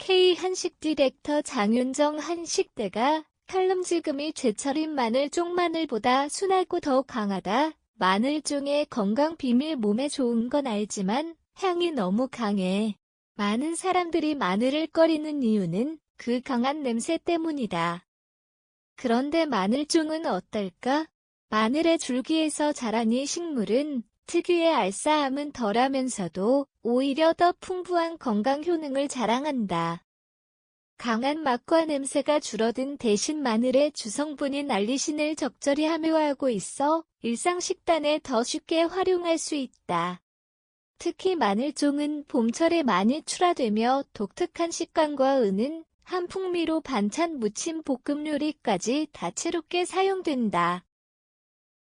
K 한식 디렉터 장윤정 한식대가 칼럼지금이 제철인 마늘종 마늘보다 순하고 더 강하다. 마늘종의 건강 비밀 몸에 좋은 건 알지만 향이 너무 강해. 많은 사람들이 마늘을 꺼리는 이유는 그 강한 냄새 때문이다. 그런데 마늘종은 어떨까? 마늘의 줄기에서 자란 이 식물은 특유의 알싸함은 덜하면서도 오히려 더 풍부한 건강 효능을 자랑한다. 강한 맛과 냄새가 줄어든 대신 마늘의 주성분인 알리신을 적절히 함유하고 있어 일상 식단에 더 쉽게 활용할 수 있다. 특히 마늘종은 봄철에 많이 출하되며 독특한 식감과 은은 한 풍미로 반찬, 무침, 볶음 요리까지 다채롭게 사용된다.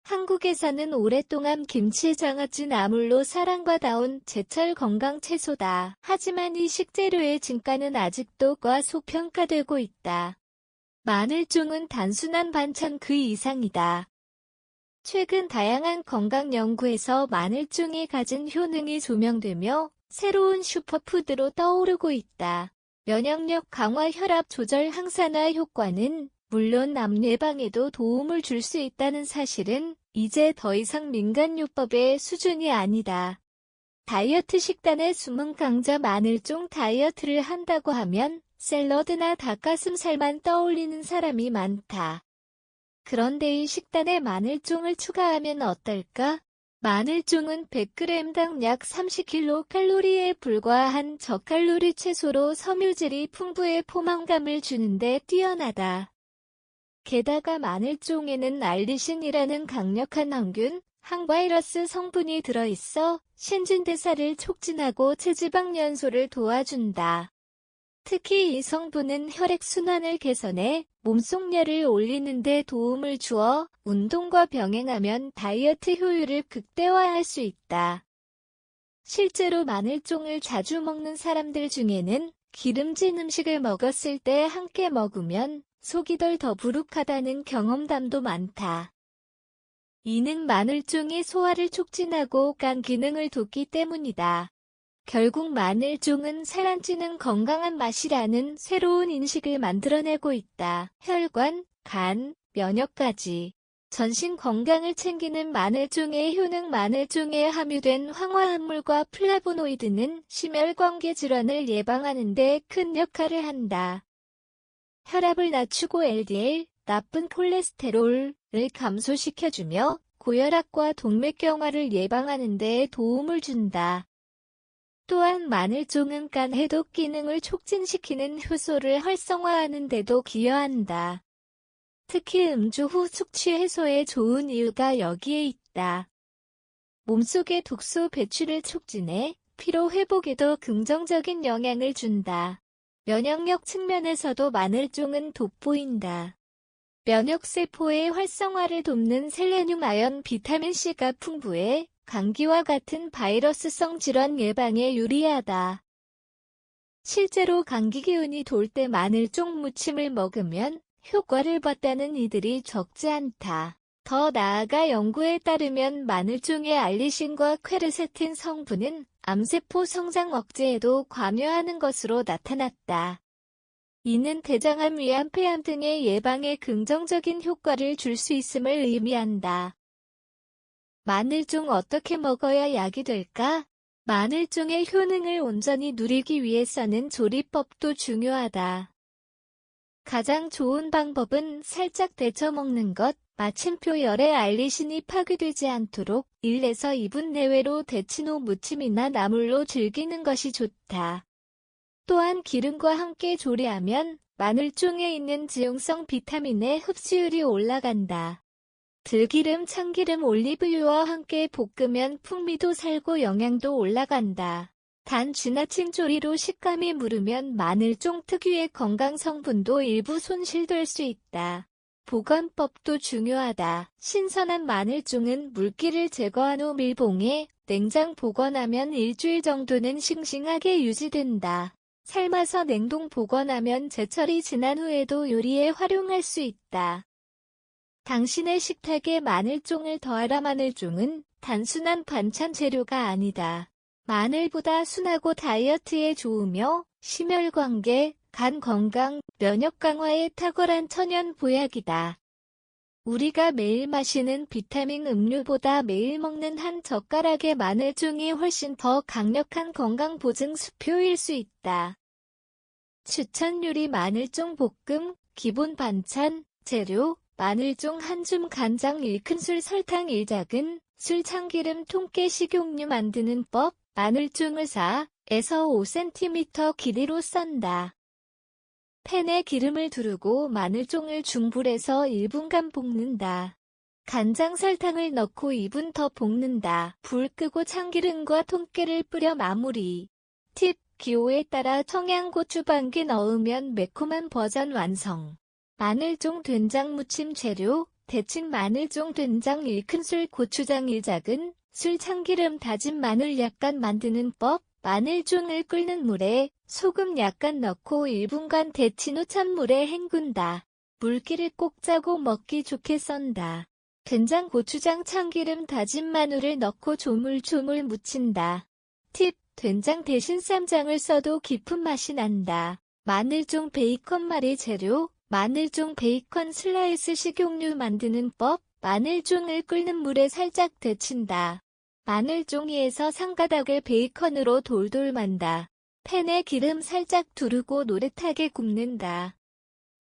한국에서는 오랫동안 김치에 장아찌 나물로 사랑받아온 제철 건강 채소다. 하지만 이 식재료의 진가는 아직도 과소평가되고 있다. 마늘종은 단순한 반찬 그 이상이다. 최근 다양한 건강 연구에서 마늘종이 가진 효능이 조명되며 새로운 슈퍼푸드로 떠오르고 있다. 면역력 강화, 혈압 조절, 항산화 효과는 물론 암 예방에도 도움을 줄 수 있다는 사실은 이제 더 이상 민간요법의 수준이 아니다. 다이어트 식단의 숨은 강자 마늘종 다이어트를 한다고 하면 샐러드나 닭가슴살만 떠올리는 사람이 많다. 그런데 이 식단에 마늘종을 추가하면 어떨까? 마늘종은 100g당 약 30kcal에 불과한 저칼로리 채소로 섬유질이 풍부해 포만감을 주는데 뛰어나다. 게다가 마늘종에는 알리신이라는 강력한 항균, 항바이러스 성분이 들어있어 신진대사를 촉진하고 체지방 연소를 도와준다. 특히 이 성분은 혈액순환을 개선해 몸속열을 올리는 데 도움을 주어 운동과 병행하면 다이어트 효율을 극대화할 수 있다. 실제로 마늘종을 자주 먹는 사람들 중에는 기름진 음식을 먹었을 때 함께 먹으면 속이 덜 더부룩하다는 경험담도 많다. 이는 마늘종이 소화를 촉진하고 간 기능을 돕기 때문이다. 결국 마늘종은 살안찌는 건강한 맛이라는 새로운 인식을 만들어내고 있다. 혈관, 간, 면역까지 전신 건강을 챙기는 마늘종의 효능. 마늘종에 함유된 황화합물과 플라보노이드는 심혈관계 질환을 예방하는 데 큰 역할을 한다. 혈압을 낮추고 LDL, 나쁜 콜레스테롤을 감소시켜주며 고혈압과 동맥경화를 예방하는 데 도움을 준다. 또한 마늘종은 간 해독 기능을 촉진시키는 효소를 활성화하는 데도 기여한다. 특히 음주 후 숙취 해소에 좋은 이유가 여기에 있다. 몸속의 독소 배출을 촉진해 피로 회복에도 긍정적인 영향을 준다. 면역력 측면에서도 마늘종은 돋보인다. 면역세포의 활성화를 돕는 셀레늄, 아연, 비타민C가 풍부해 감기와 같은 바이러스성 질환 예방에 유리하다. 실제로 감기 기운이 돌 때 마늘종 무침을 먹으면 효과를 봤다는 이들이 적지 않다. 더 나아가 연구에 따르면 마늘종의 알리신과 퀘르세틴 성분은 암세포 성장 억제에도 관여하는 것으로 나타났다. 이는 대장암, 위암, 폐암 등의 예방에 긍정적인 효과를 줄 수 있음을 의미한다. 마늘종 어떻게 먹어야 약이 될까? 마늘종의 효능을 온전히 누리기 위해서는 조리법도 중요하다. 가장 좋은 방법은 살짝 데쳐 먹는 것. 마침표 열에 알리신이 파괴되지 않도록 1에서 2분 내외로 데친 후 무침이나 나물로 즐기는 것이 좋다. 또한 기름과 함께 조리하면 마늘종에 있는 지용성 비타민의 흡수율이 올라간다. 들기름, 참기름, 올리브유와 함께 볶으면 풍미도 살고 영양도 올라간다. 단 지나친 조리로 식감이 무르면 마늘종 특유의 건강 성분도 일부 손실될 수 있다. 보관법도 중요하다. 신선한 마늘종은 물기를 제거한 후 밀봉해 냉장 보관하면 일주일 정도는 싱싱하게 유지된다. 삶아서 냉동 보관하면 제철이 지난 후에도 요리에 활용할 수 있다. 당신의 식탁에 마늘종을 더하라. 마늘종은 단순한 반찬 재료가 아니다. 마늘보다 순하고 다이어트에 좋으며 심혈관계, 간 건강, 면역 강화에 탁월한 천연 보약이다. 우리가 매일 마시는 비타민 음료보다 매일 먹는 한 젓가락의 마늘종이 훨씬 더 강력한 건강 보증 수표일 수 있다. 추천 요리 마늘종 볶음, 기본 반찬, 재료, 마늘종 1줌 간장 1큰술 설탕 1작은, 술 참기름 통깨 식용유 만드는 법, 마늘종을 4에서 5cm 길이로 썬다. 팬에 기름을 두르고 마늘종을 중불에서 1분간 볶는다. 간장 설탕을 넣고 2분 더 볶는다. 불 끄고 참기름과 통깨를 뿌려 마무리. 팁, 기호에 따라 청양고추 반개 넣으면 매콤한 버전 완성. 마늘종 된장 무침 재료, 데친 마늘종 된장 1큰술 고추장 1작은, 술 참기름 다진 마늘 약간 만드는 법, 마늘종을 끓는 물에 소금 약간 넣고 1분간 데친 후 찬물에 헹군다. 물기를 꼭 짜고 먹기 좋게 썬다. 된장 고추장 참기름 다진 마늘을 넣고 조물조물 무친다. 팁, 된장 대신 쌈장을 써도 깊은 맛이 난다. 마늘종 베이컨 말이 재료, 마늘종 베이컨 슬라이스 식용유 만드는 법, 마늘종을 끓는 물에 살짝 데친다. 마늘종이에서 상가닥을 베이컨으로 돌돌 만다. 팬에 기름 살짝 두르고 노릇하게 굽는다.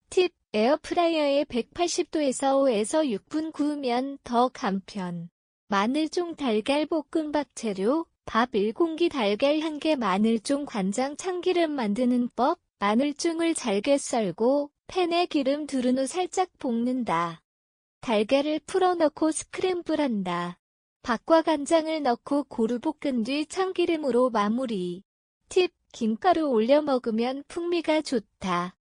팁, 에어프라이어에 180도에서 5에서 6분 구우면 더 간편. 마늘종 달걀 볶음밥 재료, 밥 1공기 달걀 1개 마늘종 간장 참기름 만드는 법, 마늘종을 잘게 썰고 팬에 기름 두른 후 살짝 볶는다. 달걀을 풀어 넣고 스크램블한다. 밥과 간장을 넣고 고루 볶은 뒤 참기름으로 마무리. 팁, 김가루 올려 먹으면 풍미가 좋다.